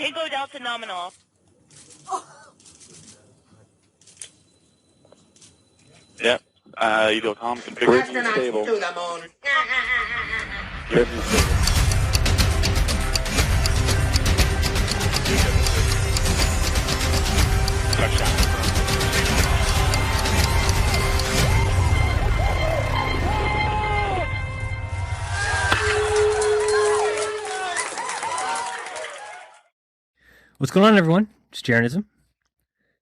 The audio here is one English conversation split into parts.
Tango Delta nominal. Yep. EagleCom configuration stable. To the moon. Driven stable. Touchdown. What's going on, everyone? It's Jeranism.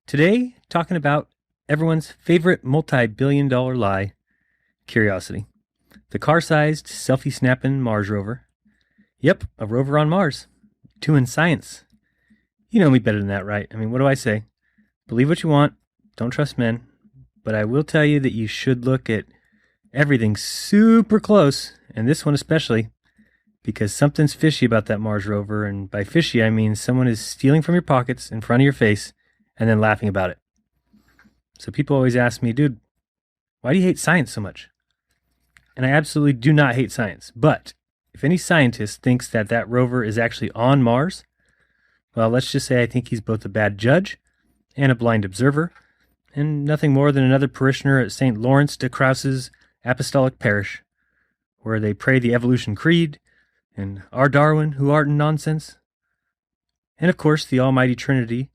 Today, talking about everyone's favorite multi-billion-dollar lie, Curiosity. The car-sized, selfie-snapping Mars rover. Yep, a rover on Mars. Doing science. You know me better than that, right? I mean, what do I say? Believe what you want. Don't trust men. But I will tell you that you should look at everything super close, and this one especially, because something's fishy about that Mars rover, and by fishy I mean someone is stealing from your pockets in front of your face and then laughing about it. So people always ask me, dude, why do you hate science so much? And I absolutely do not hate science, but if any scientist thinks that that rover is actually on Mars, well, let's just say I think he's both a bad judge and a blind observer, and nothing more than another parishioner at St. Lawrence de Krause's Apostolic Parish, where they pray the evolution creed, and our Darwin, who art in nonsense, and of course the almighty trinity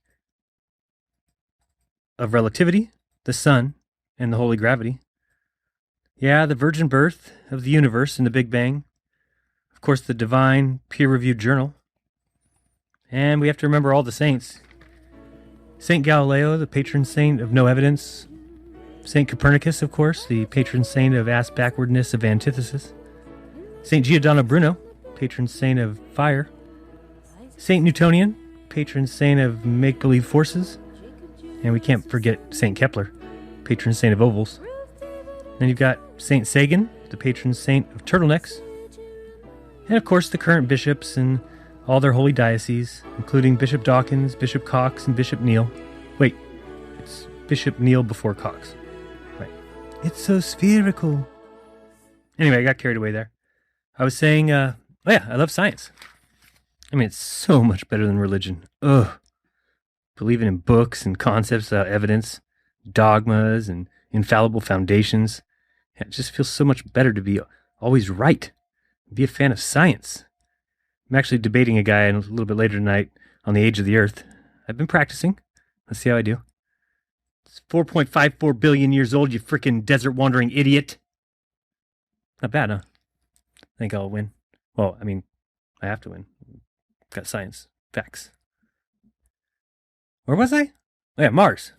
of relativity, the sun, and the holy gravity. Yeah, the virgin birth of the universe in the Big Bang, of course the divine peer-reviewed journal, and we have to remember all the saints. Saint Galileo, the patron saint of no evidence. Saint Copernicus, of course, the patron saint of ass-backwardness of antithesis. Saint Giordano Bruno, patron saint of fire. Saint Newtonian, patron saint of make-believe forces. And we can't forget Saint Kepler, patron saint of ovals. Then you've got Saint Sagan, the patron saint of turtlenecks. And of course the current bishops and all their holy dioceses, including Bishop Dawkins, Bishop Cox, and Bishop Neal. Wait, it's Bishop Neal before Cox. Right. It's so spherical. Anyway, I got carried away there. I was saying, oh yeah, I love science. I mean, it's so much better than religion. Ugh. Believing in books and concepts without evidence, dogmas and infallible foundations. It just feels so much better to be always right. Be a fan of science. I'm actually debating a guy a little bit later tonight on the age of the Earth. I've been practicing. Let's see how I do. It's 4.54 billion years old, you frickin' desert wandering idiot. Not bad, huh? I think I'll win. Well, I mean, I have to win. Got science. Facts. Where was I? Oh yeah, Mars.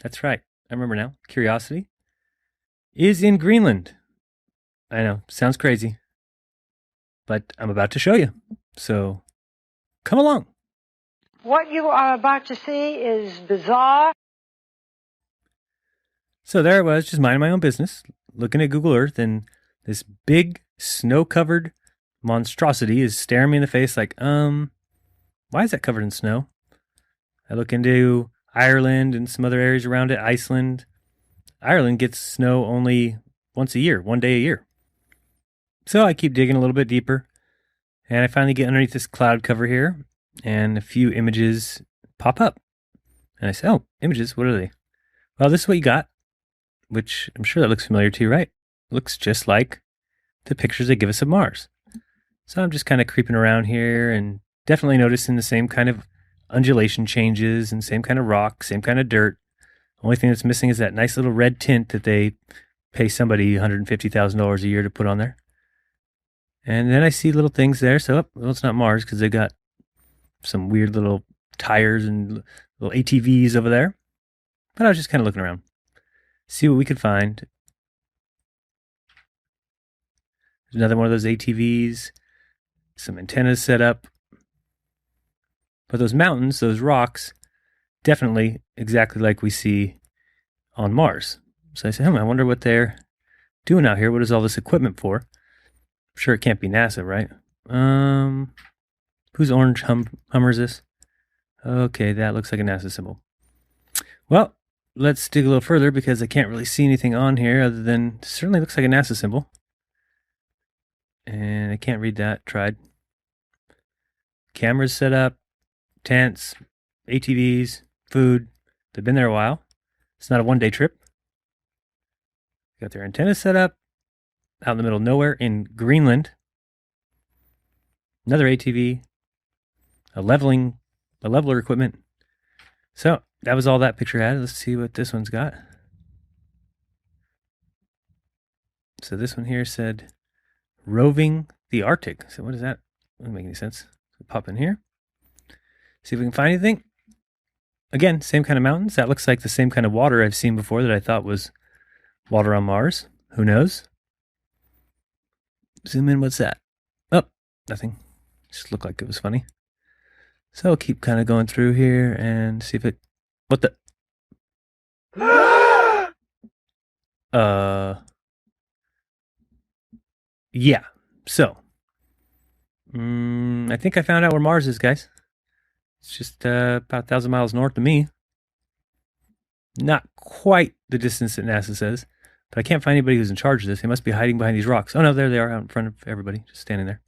That's right. I remember now. Curiosity is in Greenland. I know. Sounds crazy. But I'm about to show you. So, come along. What you are about to see is bizarre. So there I was, just minding my own business, looking at Google Earth, and this big, snow-covered monstrosity is staring me in the face like, why is that covered in snow? I look into Ireland and some other areas around it, Iceland. Ireland gets snow only once a year, one day a year. So I keep digging a little bit deeper, and I finally get underneath this cloud cover here, and a few images pop up. And I say, oh, images, what are they? Well, this is what you got, which I'm sure that looks familiar to you, right? Looks just like the pictures they give us of Mars. So I'm just kind of creeping around here and definitely noticing the same kind of undulation changes and same kind of rock, same kind of dirt. Only thing that's missing is that nice little red tint that they pay somebody $150,000 a year to put on there. And then I see little things there. So, well, it's not Mars because they got some weird little tires and little ATVs over there. But I was just kind of looking around. See what we could find. There's another one of those ATVs. Some antennas set up. But those mountains, those rocks, definitely exactly like we see on Mars. So I said, I wonder what they're doing out here. What is all this equipment for? I'm sure it can't be NASA, right? Whose orange Hummer is this? Okay, that looks like a NASA symbol. Well, let's dig a little further because I can't really see anything on here other than it certainly looks like a NASA symbol. And I can't read that. Tried. Camera's set up. tents, ATVs, food. They've been there a while. It's not a one-day trip. Got their antennas set up out in the middle of nowhere in Greenland. Another ATV, a leveler equipment. So that was all that picture had. Let's see what this one's got. So this one here said roving the Arctic. So what is that? Doesn't make any sense. So pop in here. See if we can find anything. Again, same kind of mountains. That looks like the same kind of water I've seen before that I thought was water on Mars. Who knows? Zoom in. What's that? Oh, nothing. Just looked like it was funny. So I'll keep kind of going through here and see if it... What the... Yeah. So, I think I found out where Mars is, guys. It's just about 1,000 miles north of me. Not quite the distance that NASA says, but I can't find anybody who's in charge of this. They must be hiding behind these rocks. Oh no, there they are out in front of everybody, just standing there.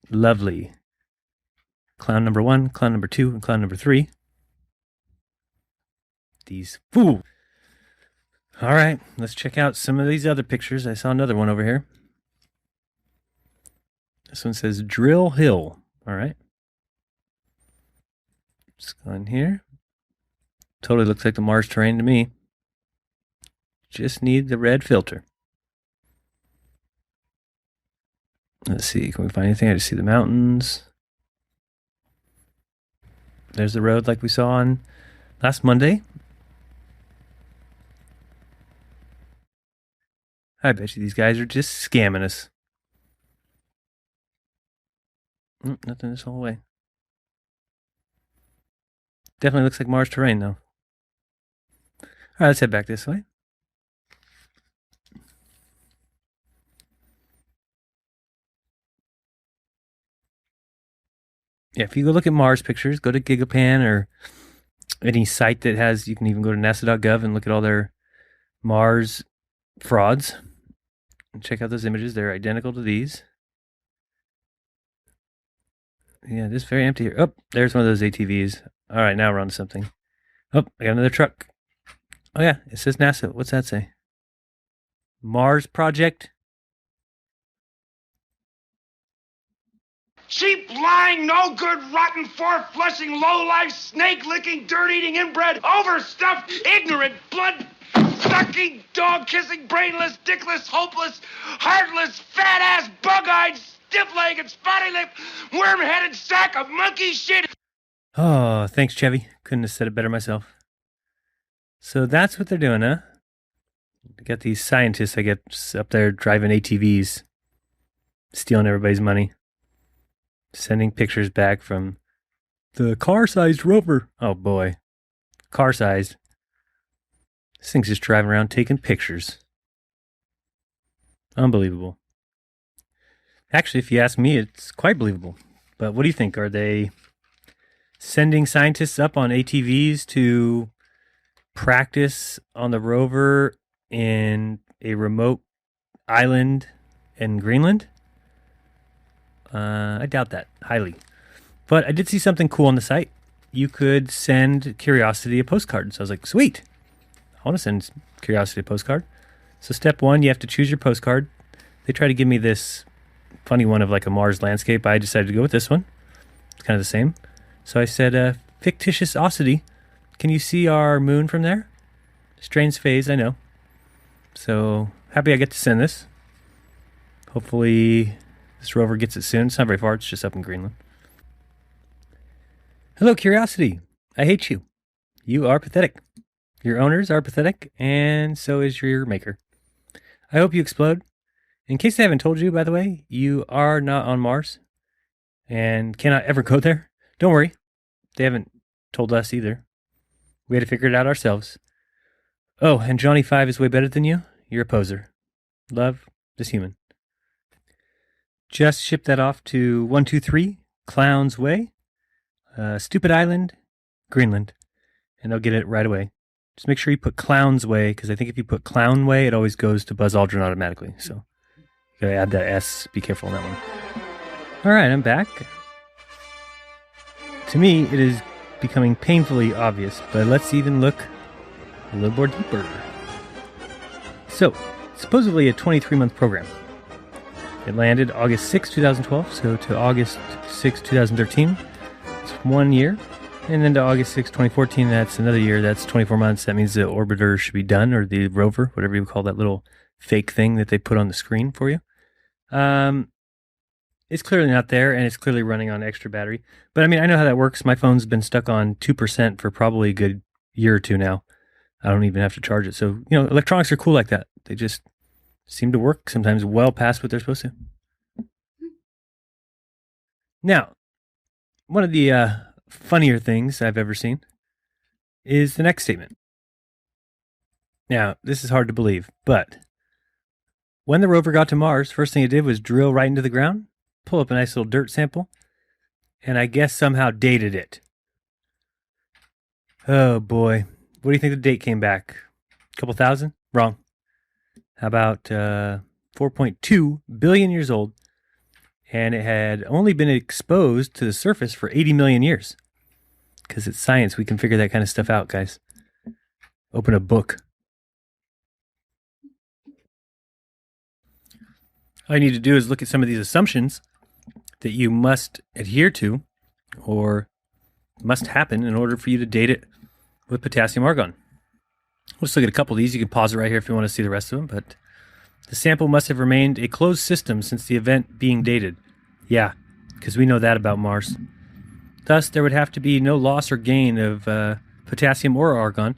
Lovely. Clown number 1, clown number 2, and clown number 3. These fools. All right, let's check out some of these other pictures. I saw another one over here. This one says Drill Hill. All right. Just go in here. Totally looks like the Mars terrain to me. Just need the red filter. Let's see, can we find anything? I just see the mountains. There's the road like we saw on last Monday. I bet you these guys are just scamming us. Nothing this whole way. Definitely looks like Mars terrain, though. All right, let's head back this way. Yeah, if you go look at Mars pictures, go to Gigapan or any site that has, you can even go to nasa.gov and look at all their Mars frauds. And check out those images. They're identical to these. Yeah, this is very empty here. Oh, there's one of those ATVs. All right, now we're on to something. Oh, I got another truck. Oh, yeah, it says NASA. What's that say? Mars Project? Cheap, lying, no good, rotten, four-flushing, low-life, snake-licking, dirt-eating, inbred, overstuffed, ignorant, blood-sucking, dog-kissing, brainless, dickless, hopeless, heartless, fat-ass, bug-eyed, stiff-legged, spotty-lipped, worm-headed sack of monkey shit. Oh, thanks, Chevy. Couldn't have said it better myself. So that's what they're doing, huh? They got these scientists, I guess, up there driving ATVs, stealing everybody's money. Sending pictures back from the car-sized rover. Oh, boy. Car-sized. This thing's just driving around taking pictures. Unbelievable. Actually, if you ask me, it's quite believable. But what do you think? Are they sending scientists up on ATVs to practice on the rover in a remote island in Greenland? I doubt that highly. But I did see something cool on the site. You could send Curiosity a postcard. So I was like, sweet. I want to send Curiosity a postcard. So step 1, you have to choose your postcard. They try to give me this funny one of like a Mars landscape. I decided to go with this one. It's kind of the same. So I said, fictitious Ossity, can you see our moon from there? Strange phase, I know. So happy I get to send this. Hopefully this rover gets it soon. It's not very far. It's just up in Greenland. Hello, Curiosity. I hate you. You are pathetic. Your owners are pathetic, and so is your maker. I hope you explode. In case I haven't told you, by the way, you are not on Mars and cannot ever go there. Don't worry. They haven't told us either. We had to figure it out ourselves. Oh, and Johnny 5 is way better than you? You're a poser. Love, this human. Just ship that off to 123 Clowns Way, Stupid Island, Greenland, and they'll get it right away. Just make sure you put Clowns Way, because I think if you put Clown Way, it always goes to Buzz Aldrin automatically. So you gotta add that S. Be careful on that one. All right, I'm back. To me, it is becoming painfully obvious, but let's even look a little more deeper. So, supposedly a 23-month program. It landed August 6, 2012, so to August 6, 2013, it's 1 year. And then to August 6, 2014, that's another year, that's 24 months. That means the orbiter should be done, or the rover, whatever you call that little fake thing that they put on the screen for you. It's clearly not there, and it's clearly running on extra battery. But I mean, I know how that works. My phone's been stuck on 2% for probably a good year or two now. I don't even have to charge it. So, electronics are cool like that. They just seem to work sometimes well past what they're supposed to. Now, one of the funnier things I've ever seen is the next statement. Now, this is hard to believe, but when the rover got to Mars, first thing it did was drill right into the ground, pull up a nice little dirt sample, and I guess somehow dated it. Oh boy. What do you think the date came back? A couple thousand? Wrong. How about 4.2 billion years old, and it had only been exposed to the surface for 80 million years. Because it's science, we can figure that kind of stuff out, guys. Open a book. All you need to do is look at some of these assumptions that you must adhere to or must happen in order for you to date it with potassium argon. Let's look at a couple of these. You can pause it right here if you want to see the rest of them. But the sample must have remained a closed system since the event being dated. Yeah, because we know that about Mars. Thus, there would have to be no loss or gain of potassium or argon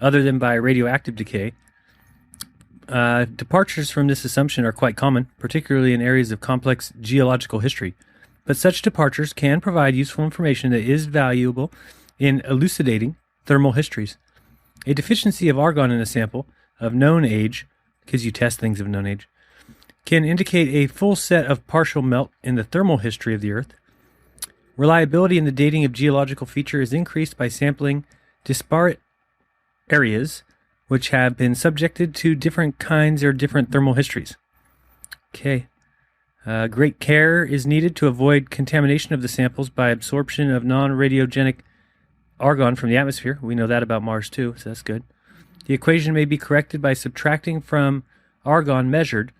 other than by radioactive decay. Departures from this assumption are quite common, particularly in areas of complex geological history. But such departures can provide useful information that is valuable in elucidating thermal histories. A deficiency of argon in a sample of known age, because you test things of known age, can indicate a full set of partial melt in the thermal history of the Earth. Reliability in the dating of geological feature is increased by sampling disparate areas which have been subjected to different kinds or different thermal histories. Okay. Great care is needed to avoid contamination of the samples by absorption of non-radiogenic argon from the atmosphere. We know that about Mars too, so that's good. The equation may be corrected by subtracting from argon measured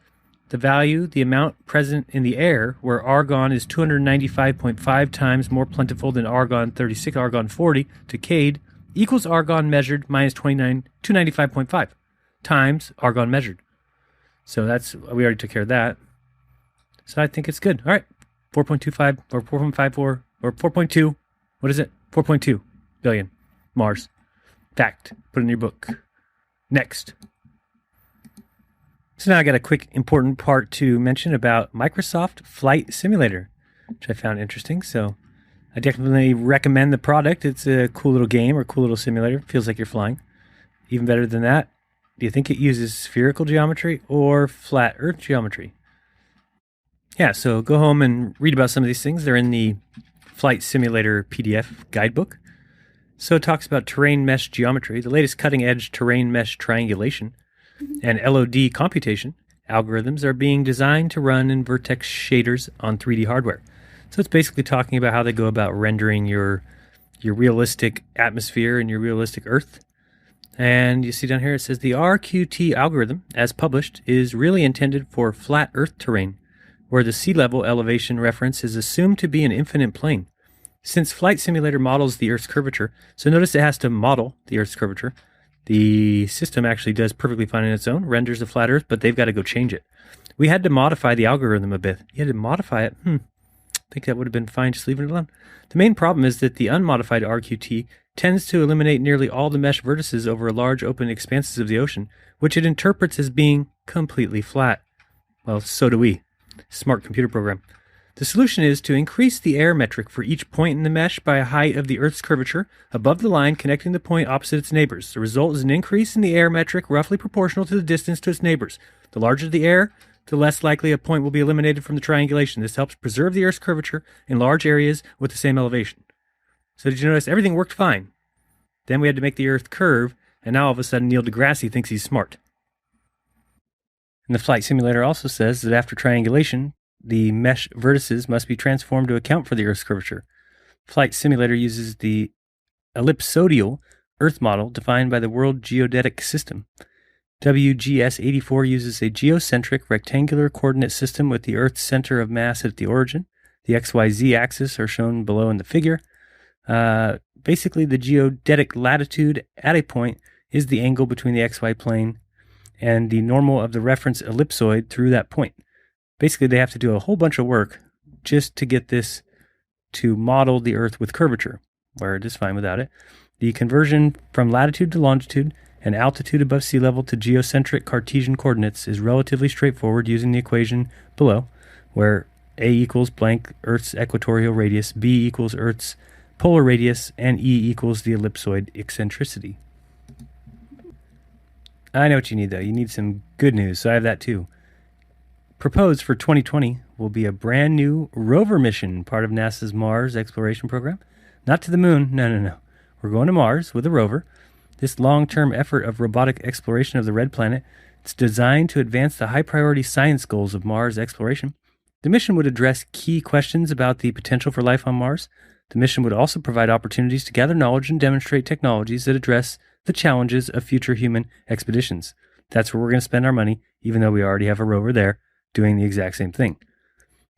the amount present in the air, where argon is 295.5 times more plentiful than argon 36, argon 40, decayed, equals argon measured minus 295.5 times argon measured. So we already took care of that. So I think it's good. All right, 4.25 or 4.54 or 4.2. What is it? 4.2 billion. Mars. Fact. Put it in your book. Next. So now I got a quick important part to mention about Microsoft Flight Simulator, which I found interesting. So I definitely recommend the product. It's a cool little game or cool little simulator. Feels like you're flying. Even better than that, do you think it uses spherical geometry or flat Earth geometry? Yeah, so go home and read about some of these things. They're in the Flight Simulator PDF guidebook. So it talks about terrain mesh geometry, the latest cutting-edge terrain mesh triangulation, and LOD computation. Algorithms are being designed to run in vertex shaders on 3D hardware. So it's basically talking about how they go about rendering your realistic atmosphere and your realistic Earth. And you see down here it says the RQT algorithm, as published, is really intended for flat Earth terrain, where the sea level elevation reference is assumed to be an infinite plane. Since Flight Simulator models the Earth's curvature, so notice it has to model the Earth's curvature. The system actually does perfectly fine on its own, renders a flat Earth, but they've got to go change it. We had to modify the algorithm a bit. You had to modify it. I think that would have been fine just leaving it alone. The main problem is that the unmodified RQT tends to eliminate nearly all the mesh vertices over large open expanses of the ocean, which it interprets as being completely flat. Well, so do we. Smart computer program. The solution is to increase the air metric for each point in the mesh by a height of the Earth's curvature above the line connecting the point opposite its neighbors. The result is an increase in the air metric roughly proportional to the distance to its neighbors. The larger the air, the less likely a point will be eliminated from the triangulation. This helps preserve the Earth's curvature in large areas with the same elevation. So did you notice everything worked fine? Then we had to make the Earth curve, and now all of a sudden Neil deGrasse thinks he's smart. And the flight simulator also says that after triangulation, the mesh vertices must be transformed to account for the Earth's curvature. Flight Simulator uses the ellipsoidal Earth model defined by the World Geodetic System. WGS-84 uses a geocentric rectangular coordinate system with the Earth's center of mass at the origin. The XYZ axis are shown below in the figure. Basically, the geodetic latitude at a point is the angle between the XY plane and the normal of the reference ellipsoid through that point. Basically, they have to do a whole bunch of work just to get this to model the Earth with curvature, where it is fine without it. The conversion from latitude to longitude and altitude above sea level to geocentric Cartesian coordinates is relatively straightforward using the equation below, where A equals blank Earth's equatorial radius, B equals Earth's polar radius, and E equals the ellipsoid eccentricity. I know what you need, though. You need some good news, so I have that too. Proposed for 2020 will be a brand new rover mission, part of NASA's Mars exploration program. Not to the moon, no. We're going to Mars with a rover. This long-term effort of robotic exploration of the red planet is designed to advance the high-priority science goals of Mars exploration. The mission would address key questions about the potential for life on Mars. The mission would also provide opportunities to gather knowledge and demonstrate technologies that address the challenges of future human expeditions. That's where we're going to spend our money, even though we already have a rover there doing the exact same thing.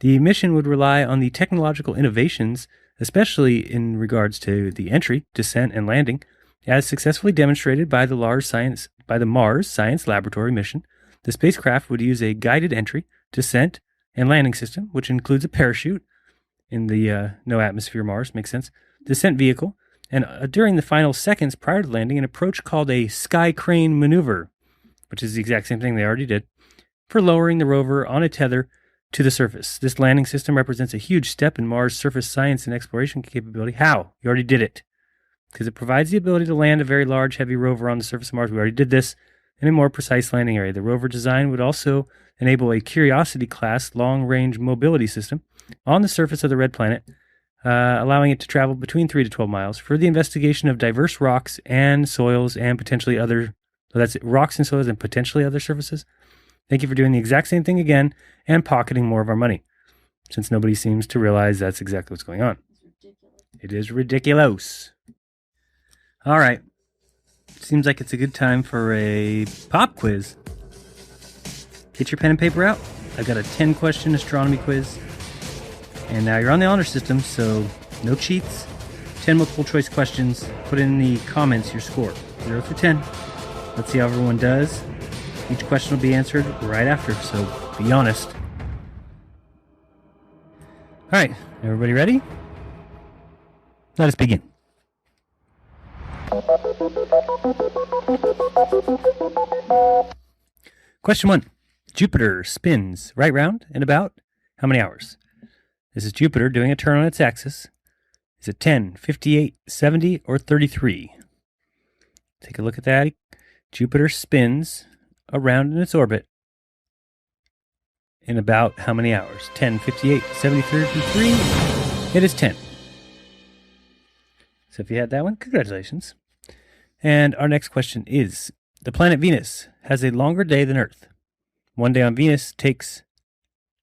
The mission would rely on the technological innovations, especially in regards to the entry, descent, and landing, as successfully demonstrated by the Mars Science Laboratory mission. The spacecraft would use a guided entry, descent, and landing system, which includes a parachute in the no atmosphere Mars, makes sense, descent vehicle, and during the final seconds prior to landing, an approach called a sky crane maneuver, which is the exact same thing they already did, for lowering the rover on a tether to the surface. This landing system represents a huge step in Mars' surface science and exploration capability. How? You already did it. Because it provides the ability to land a very large, heavy rover on the surface of Mars. We already did this in a more precise landing area. The rover design would also enable a Curiosity-class long-range mobility system on the surface of the red planet, allowing it to travel between 3 to 12 miles for the investigation of diverse rocks and soils and potentially other, rocks and soils and potentially other surfaces. Thank you for doing the exact same thing again and pocketing more of our money, since nobody seems to realize that's exactly what's going on. It is ridiculous. All right. Seems like it's a good time for a pop quiz. Get your pen and paper out. I've got a 10-question astronomy quiz. And now you're on the honor system, so no cheats. 10 multiple choice questions. Put in the comments your score, 0 through 10. Let's see how everyone does. Each question will be answered right after, so be honest. All right, everybody ready? Let us begin. Question 1. Jupiter spins right round in about how many hours? This is Jupiter doing a turn on its axis. Is it 10, 58, 70, or 33? Take a look at that. Jupiter spins around in its orbit in about how many hours? 10, 58, 70, 33? It is 10. So if you had that one, congratulations. And our next question is, the planet Venus has a longer day than Earth. One day on Venus takes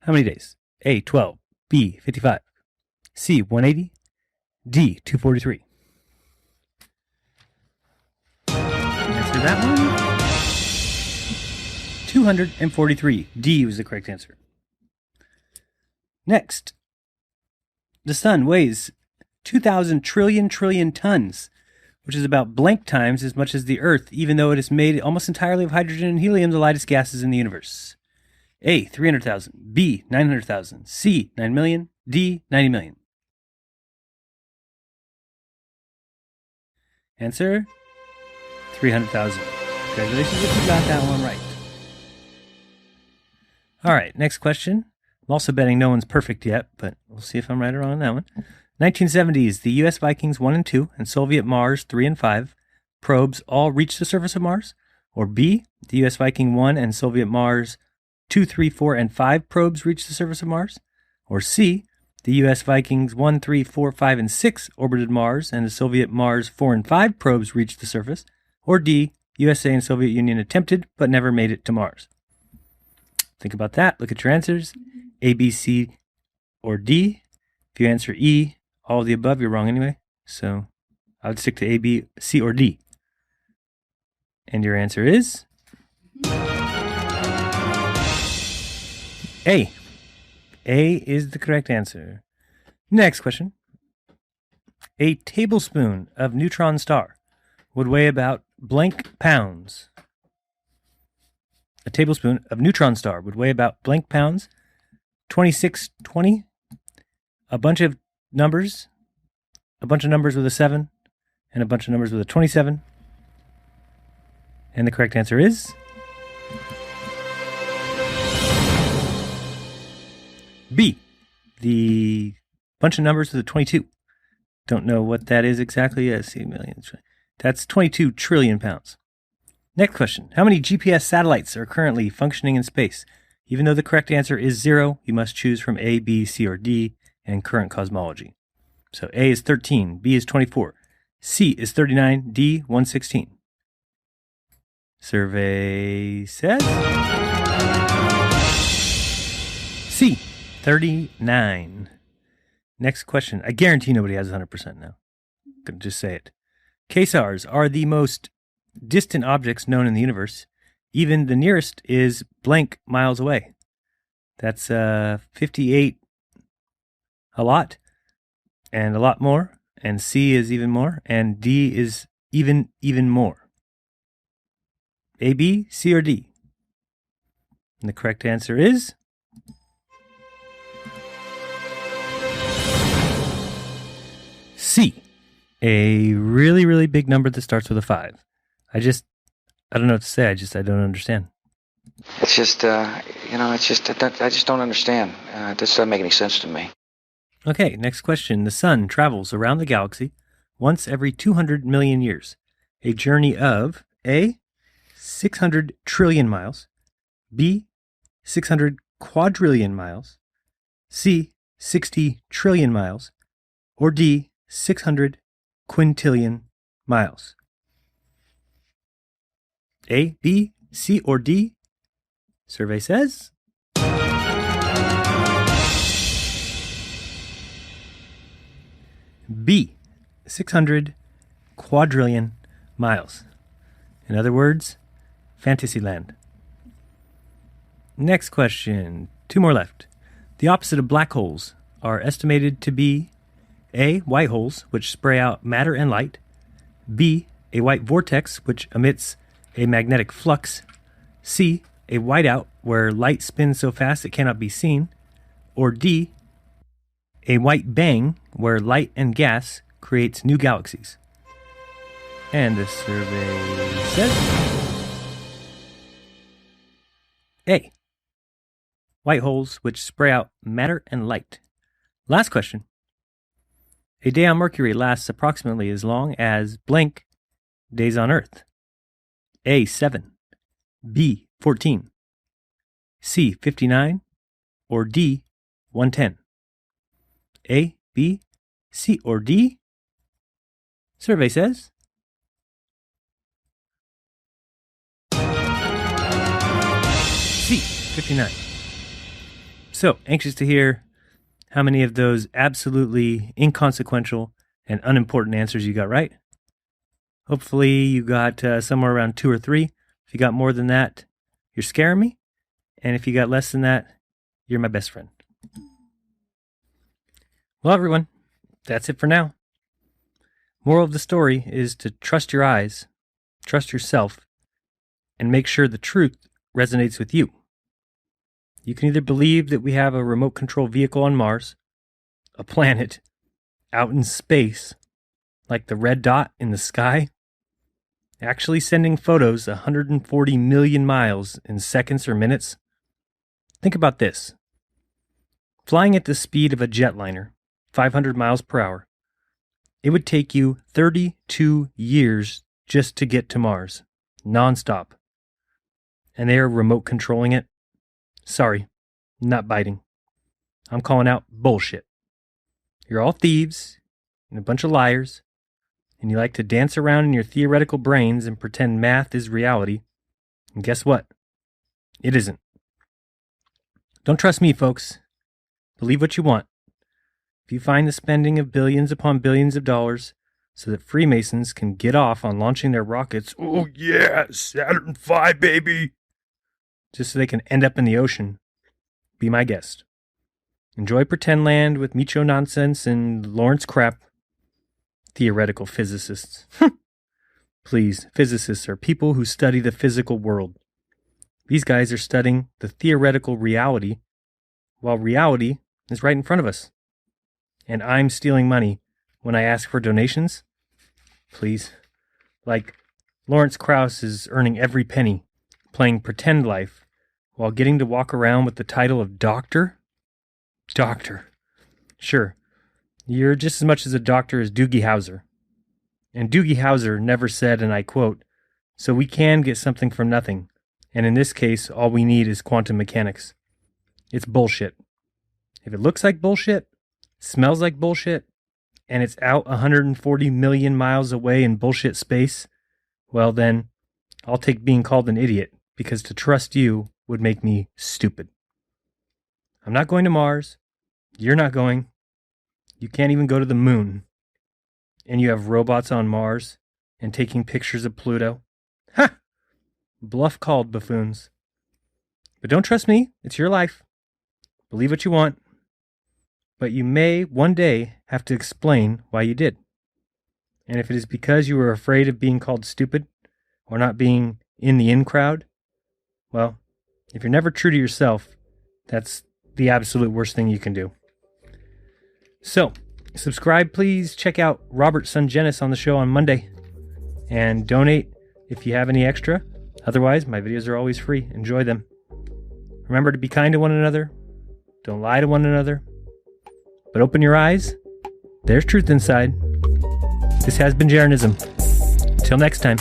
how many days? A, 12, B, 55, C, 180, D, 243. Answer that one. 243. D was the correct answer. Next, the sun weighs 2,000 trillion tons, which is about blank times as much as the Earth, even though it is made almost entirely of hydrogen and helium, the lightest gases in the universe. A, 300,000. B, 900,000. C, 9 million. D, 90 million. Answer, 300,000. Congratulations if you got that one right. All right, next question. I'm also betting no one's perfect yet, but we'll see if I'm right or wrong on that one. 1970s, the U.S. Vikings 1 and 2 and Soviet Mars 3 and 5 probes all reached the surface of Mars? Or B, the U.S. Viking 1 and Soviet Mars 2, 3, 4, and 5 probes reached the surface of Mars? Or C, the U.S. Vikings 1, 3, 4, 5, and 6 orbited Mars and the Soviet Mars 4 and 5 probes reached the surface? Or D, USA and Soviet Union attempted but never made it to Mars? Think about that. Look at your answers. A, B, C, or D. If you answer E, all of the above, you're wrong anyway. So I would stick to A, B, C, or D. And your answer is A. A is the correct answer. Next question. A tablespoon of neutron star would weigh about blank pounds. A tablespoon of neutron star would weigh about blank pounds. 2620. A bunch of numbers with a 7, and a bunch of numbers with a 27. And the correct answer is B. The bunch of numbers with a 22. Don't know what that is exactly. Let's see, millions. That's 22 trillion pounds. Next question. How many GPS satellites are currently functioning in space? Even though the correct answer is 0, you must choose from A, B, C, or D and current cosmology. So A is 13, B is 24, C is 39, D 116. Survey says C, 39. Next question. I guarantee nobody has 100% now. I'm going to just say it. Quasars are the most distant objects known in the universe. Even the nearest is blank miles away. That's 58 a lot, and a lot more, and C is even more, and D is even more. A, B, C, or D? And the correct answer is C. A really, really big number that starts with a 5. I don't know what to say. I don't understand. It's just, I just don't understand. This doesn't make any sense to me. Okay, next question. The sun travels around the galaxy once every 200 million years. A journey of A, 600 trillion miles, B, 600 quadrillion miles, C, 60 trillion miles, or D, 600 quintillion miles. A, B, C, or D? Survey says B, 600 quadrillion miles. In other words, Fantasyland. Next question. 2 more left. The opposite of black holes are estimated to be A, white holes, which spray out matter and light, B, a white vortex, which emits a magnetic flux, C, a whiteout, where light spins so fast it cannot be seen, or D, a white bang, where light and gas creates new galaxies. And the survey says A, white holes which spray out matter and light. Last question. A day on Mercury lasts approximately as long as blank days on Earth. A, 7, B, 14, C, 59, or D, 110. A, B, C, or D? Survey says C, 59. So, anxious to hear how many of those absolutely inconsequential and unimportant answers you got right. Hopefully you got somewhere around 2 or 3. If you got more than that, you're scaring me. And if you got less than that, you're my best friend. Well, everyone, that's it for now. Moral of the story is to trust your eyes, trust yourself, and make sure the truth resonates with you. You can either believe that we have a remote control vehicle on Mars, a planet out in space, like the red dot in the sky, actually sending photos 140 million miles in seconds or minutes. Think about this. Flying at the speed of a jetliner, 500 miles per hour, it would take you 32 years just to get to Mars, nonstop. And they are remote controlling it? Sorry, not biting. I'm calling out bullshit. You're all thieves and a bunch of liars, and you like to dance around in your theoretical brains and pretend math is reality. And guess what? It isn't. Don't trust me, folks. Believe what you want. if you find the spending of billions upon billions of dollars so that Freemasons can get off on launching their rockets, oh yeah, Saturn V, baby, just so they can end up in the ocean, be my guest. Enjoy pretend land with Micho nonsense and Lawrence crap. Theoretical physicists. Please, physicists are people who study the physical world. These guys are studying the theoretical reality, while reality is right in front of us. And I'm stealing money when I ask for donations? Please. Like, Lawrence Krauss is earning every penny, playing pretend life, while getting to walk around with the title of doctor? Doctor. Sure, you're just as much as a doctor as Doogie Howser. And Doogie Howser never said, and I quote, "So we can get something from nothing. And in this case, all we need is quantum mechanics." It's bullshit. If it looks like bullshit, smells like bullshit, and it's out 140 million miles away in bullshit space, well then, I'll take being called an idiot, because to trust you would make me stupid. I'm not going to Mars. You're not going. You can't even go to the moon. And you have robots on Mars and taking pictures of Pluto. Ha! Bluff called, buffoons. But don't trust me. It's your life. Believe what you want. But you may one day have to explain why you did. And if it is because you were afraid of being called stupid or not being in the in crowd, well, if you're never true to yourself, that's the absolute worst thing you can do. So, subscribe, please. Check out Robert Sungenis on the show on Monday. And donate if you have any extra. Otherwise, my videos are always free. Enjoy them. Remember to be kind to one another. Don't lie to one another. But open your eyes. There's truth inside. This has been Jeranism. Until next time.